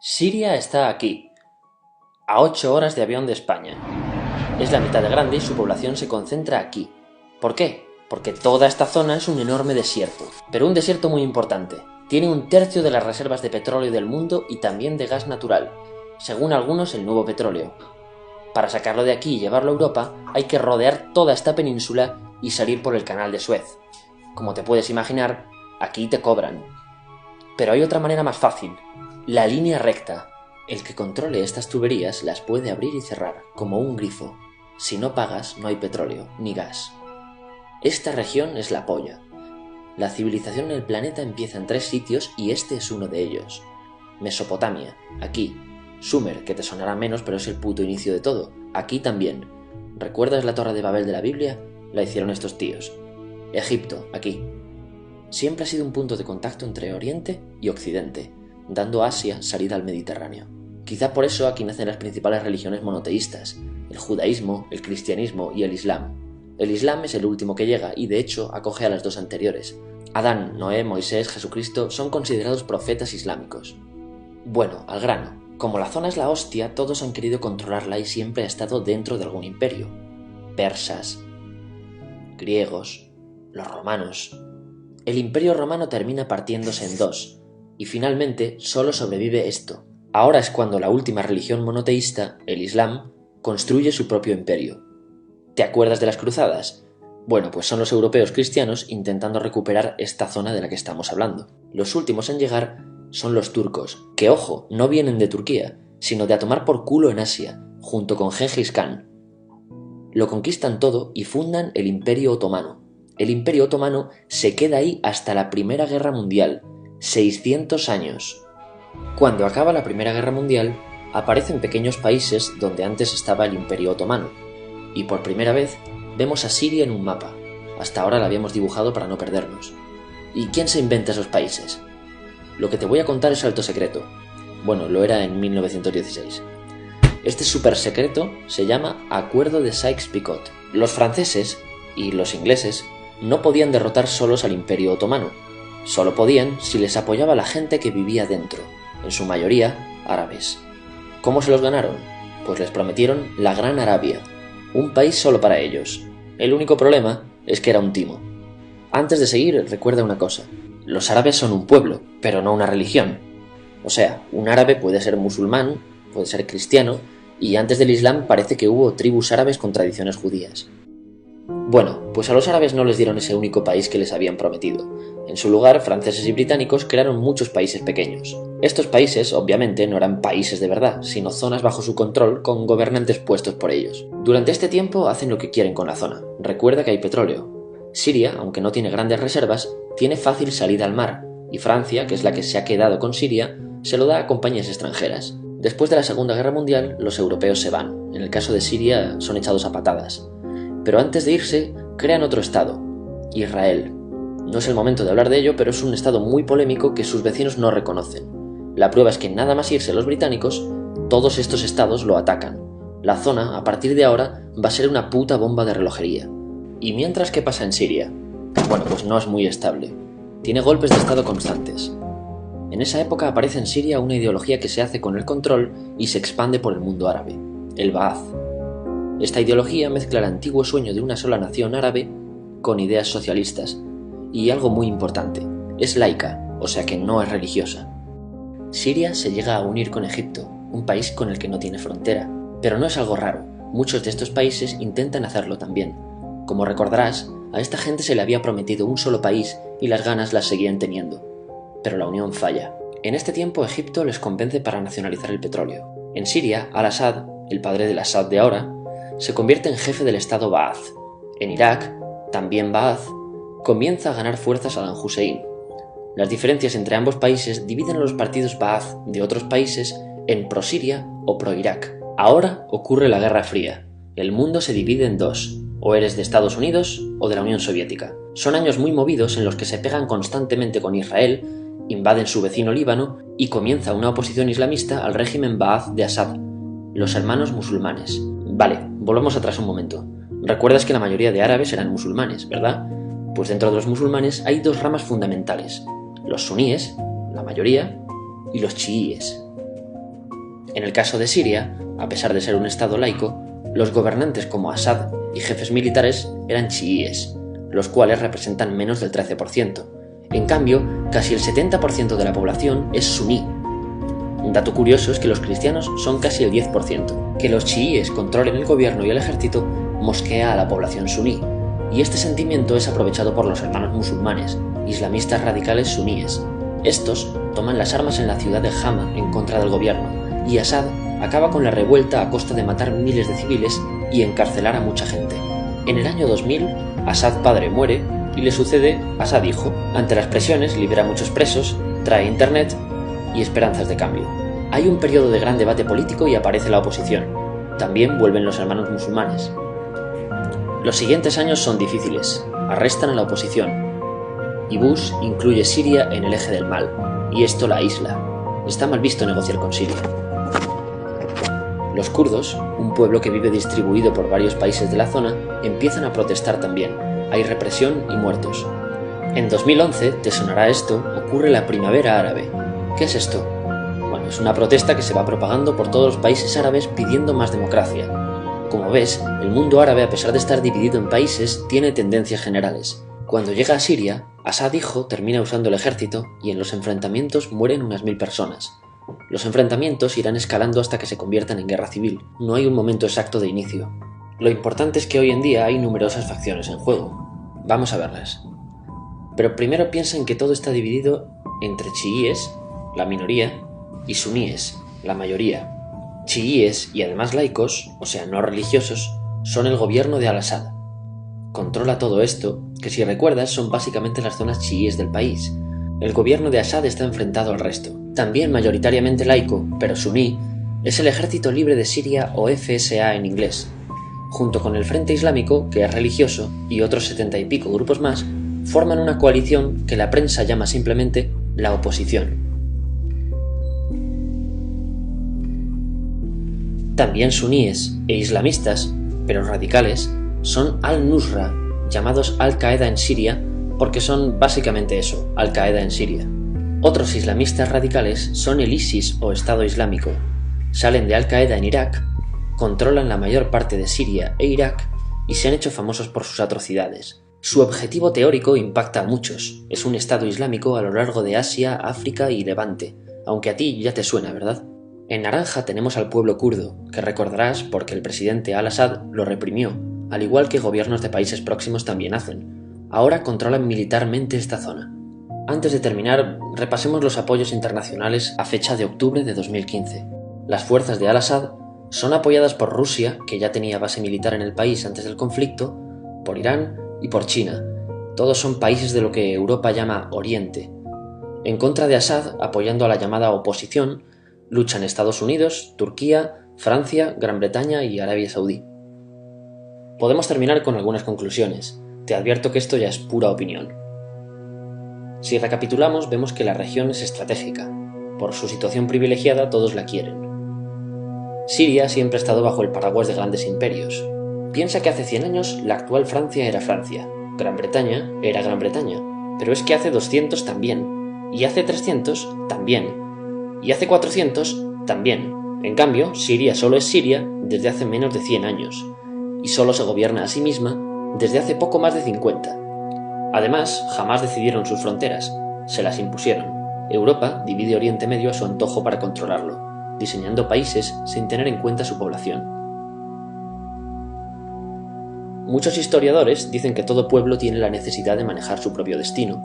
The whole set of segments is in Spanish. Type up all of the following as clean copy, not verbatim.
Siria está aquí, a 8 horas de avión de España. Es la mitad de grande y su población se concentra aquí. ¿Por qué? Porque toda esta zona es un enorme desierto, pero un desierto muy importante. Tiene un tercio de las reservas de petróleo del mundo y también de gas natural, según algunos el nuevo petróleo. Para sacarlo de aquí y llevarlo a Europa, hay que rodear toda esta península y salir por el canal de Suez. Como te puedes imaginar, aquí te cobran. Pero hay otra manera más fácil, la línea recta. El que controle estas tuberías las puede abrir y cerrar, como un grifo. Si no pagas, no hay petróleo, ni gas. Esta región es la polla. La civilización en el planeta empieza en 3 sitios y este es uno de ellos. Mesopotamia, aquí. Sumer, que te sonará menos, pero es el puto inicio de todo. Aquí también. ¿Recuerdas la Torre de Babel de la Biblia? La hicieron estos tíos. Egipto, aquí. Siempre ha sido un punto de contacto entre Oriente y Occidente, dando a Asia salida al Mediterráneo. Quizá por eso aquí nacen las principales religiones monoteístas, el judaísmo, el cristianismo y el islam. El islam es el último que llega y de hecho acoge a las 2 anteriores. Adán, Noé, Moisés, Jesucristo son considerados profetas islámicos. Bueno, al grano. Como la zona es la hostia, todos han querido controlarla y siempre ha estado dentro de algún imperio. Persas, griegos, los romanos. El imperio romano termina partiéndose en 2, y finalmente solo sobrevive esto. Ahora es cuando la última religión monoteísta, el Islam, construye su propio imperio. ¿Te acuerdas de las cruzadas? Bueno, pues son los europeos cristianos intentando recuperar esta zona de la que estamos hablando. Los últimos en llegar son los turcos, que ojo, no vienen de Turquía, sino de a tomar por culo en Asia, junto con Gengis Khan. Lo conquistan todo y fundan el Imperio Otomano. El Imperio Otomano se queda ahí hasta la Primera Guerra Mundial, 600 años. Cuando acaba la Primera Guerra Mundial, aparecen pequeños países donde antes estaba el Imperio Otomano, y por primera vez vemos a Siria en un mapa. Hasta ahora la habíamos dibujado para no perdernos. ¿Y quién se inventa esos países? Lo que te voy a contar es alto secreto. Bueno, lo era en 1916. Este súper secreto se llama Acuerdo de Sykes-Picot. Los franceses y los ingleses no podían derrotar solos al Imperio Otomano. Solo podían si les apoyaba la gente que vivía dentro, en su mayoría árabes. ¿Cómo se los ganaron? Pues les prometieron la Gran Arabia, un país solo para ellos. El único problema es que era un timo. Antes de seguir, recuerda una cosa. Los árabes son un pueblo, pero no una religión. O sea, un árabe puede ser musulmán, puede ser cristiano, y antes del Islam parece que hubo tribus árabes con tradiciones judías. Bueno, pues a los árabes no les dieron ese único país que les habían prometido. En su lugar, franceses y británicos crearon muchos países pequeños. Estos países, obviamente, no eran países de verdad, sino zonas bajo su control con gobernantes puestos por ellos. Durante este tiempo hacen lo que quieren con la zona. Recuerda que hay petróleo. Siria, aunque no tiene grandes reservas, tiene fácil salida al mar, y Francia, que es la que se ha quedado con Siria, se lo da a compañías extranjeras. Después de la Segunda Guerra Mundial, los europeos se van. En el caso de Siria, son echados a patadas. Pero antes de irse, crean otro estado, Israel. No es el momento de hablar de ello, pero es un estado muy polémico que sus vecinos no reconocen. La prueba es que nada más irse los británicos, todos estos estados lo atacan. La zona, a partir de ahora, va a ser una puta bomba de relojería. ¿Y mientras qué pasa en Siria? Bueno, pues no es muy estable. Tiene golpes de estado constantes. En esa época aparece en Siria una ideología que se hace con el control y se expande por el mundo árabe, el Ba'ath. Esta ideología mezcla el antiguo sueño de una sola nación árabe con ideas socialistas. Y algo muy importante, es laica, o sea que no es religiosa. Siria se llega a unir con Egipto, un país con el que no tiene frontera. Pero no es algo raro, muchos de estos países intentan hacerlo también. Como recordarás, a esta gente se le había prometido un solo país y las ganas las seguían teniendo. Pero la unión falla. En este tiempo Egipto les convence para nacionalizar el petróleo. En Siria, Al-Assad, el padre del Assad de ahora, se convierte en jefe del estado Ba'ath. En Irak, también Ba'ath, comienza a ganar fuerza Saddam Hussein. Las diferencias entre ambos países dividen a los partidos Ba'ath de otros países en pro-Siria o pro-Irak. Ahora ocurre la Guerra Fría. El mundo se divide en 2, o eres de Estados Unidos o de la Unión Soviética. Son años muy movidos en los que se pegan constantemente con Israel, invaden su vecino Líbano y comienza una oposición islamista al régimen Ba'ath de Assad, los hermanos musulmanes. Vale, volvamos atrás un momento. Recuerdas que la mayoría de árabes eran musulmanes, ¿verdad? Pues dentro de los musulmanes hay 2 ramas fundamentales, los suníes, la mayoría, y los chiíes. En el caso de Siria, a pesar de ser un estado laico, los gobernantes como Assad y jefes militares eran chiíes, los cuales representan menos del 13%. En cambio, casi el 70% de la población es suní. Un dato curioso es que los cristianos son casi el 10%. Que los chiíes controlen el gobierno y el ejército mosquea a la población suní, y este sentimiento es aprovechado por los hermanos musulmanes, islamistas radicales suníes. Estos toman las armas en la ciudad de Hama en contra del gobierno, y Assad acaba con la revuelta a costa de matar miles de civiles y encarcelar a mucha gente. En el año 2000, Assad padre muere y le sucede Assad hijo. Ante las presiones libera a muchos presos, trae internet y esperanzas de cambio. Hay un periodo de gran debate político y aparece la oposición. También vuelven los hermanos musulmanes. Los siguientes años son difíciles. Arrestan a la oposición. Y Bush incluye Siria en el eje del mal, y esto la aísla. Está mal visto negociar con Siria. Los kurdos, un pueblo que vive distribuido por varios países de la zona, empiezan a protestar también. Hay represión y muertos. En 2011, te sonará esto, ocurre la Primavera Árabe. ¿Qué es esto? Bueno, es una protesta que se va propagando por todos los países árabes pidiendo más democracia. Como ves, el mundo árabe, a pesar de estar dividido en países, tiene tendencias generales. Cuando llega a Siria, Assad hijo termina usando el ejército y en los enfrentamientos mueren unas 1000 personas. Los enfrentamientos irán escalando hasta que se conviertan en guerra civil. No hay un momento exacto de inicio. Lo importante es que hoy en día hay numerosas facciones en juego. Vamos a verlas. Pero primero piensa en que todo está dividido entre chiíes, la minoría, y suníes, la mayoría. Chiíes y además laicos, o sea no religiosos, son el gobierno de Al-Assad. Controla todo esto, que si recuerdas son básicamente las zonas chiíes del país. El gobierno de Assad está enfrentado al resto. También mayoritariamente laico, pero suní, es el Ejército Libre de Siria o FSA en inglés. Junto con el Frente Islámico, que es religioso, y otros 70 y pico grupos más, forman una coalición que la prensa llama simplemente la oposición. También suníes e islamistas, pero radicales, son Al-Nusra, llamados Al-Qaeda en Siria, porque son básicamente eso, Al-Qaeda en Siria. Otros islamistas radicales son el ISIS o Estado Islámico. Salen de Al-Qaeda en Irak, controlan la mayor parte de Siria e Irak y se han hecho famosos por sus atrocidades. Su objetivo teórico impacta a muchos. Es un Estado Islámico a lo largo de Asia, África y Levante, aunque a ti ya te suena, ¿verdad? En naranja tenemos al pueblo kurdo, que recordarás porque el presidente Al-Assad lo reprimió, al igual que gobiernos de países próximos también hacen. Ahora controlan militarmente esta zona. Antes de terminar, repasemos los apoyos internacionales a fecha de octubre de 2015. Las fuerzas de Al-Assad son apoyadas por Rusia, que ya tenía base militar en el país antes del conflicto, por Irán y por China. Todos son países de lo que Europa llama Oriente. En contra de Assad, apoyando a la llamada oposición, luchan Estados Unidos, Turquía, Francia, Gran Bretaña y Arabia Saudí. Podemos terminar con algunas conclusiones. Te advierto que esto ya es pura opinión. Si recapitulamos, vemos que la región es estratégica. Por su situación privilegiada, todos la quieren. Siria siempre ha estado bajo el paraguas de grandes imperios. Piensa que hace 100 años la actual Francia era Francia, Gran Bretaña era Gran Bretaña, pero es que hace 200 también, y hace 300 también, y hace 400 también. En cambio, Siria solo es Siria desde hace menos de 100 años, y solo se gobierna a sí misma desde hace poco más de 50. Además, jamás decidieron sus fronteras, se las impusieron. Europa divide Oriente Medio a su antojo para controlarlo, diseñando países sin tener en cuenta su población. Muchos historiadores dicen que todo pueblo tiene la necesidad de manejar su propio destino,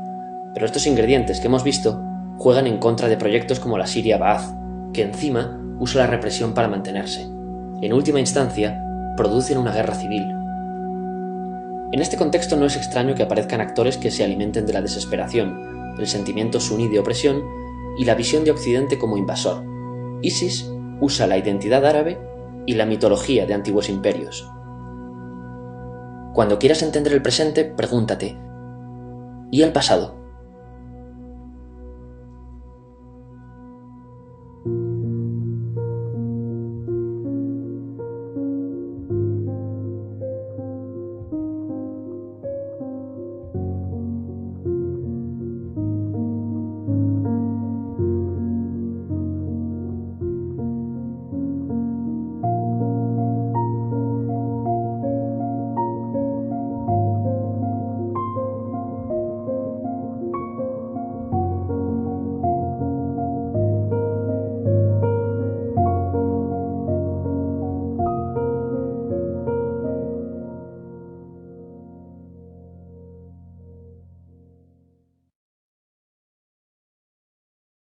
pero estos ingredientes que hemos visto juegan en contra de proyectos como la Siria Ba'ath, que encima usa la represión para mantenerse. En última instancia, producen una guerra civil. En este contexto no es extraño que aparezcan actores que se alimenten de la desesperación, el sentimiento suní de opresión y la visión de Occidente como invasor. ISIS usa la identidad árabe y la mitología de antiguos imperios. Cuando quieras entender el presente, pregúntate: ¿y el pasado?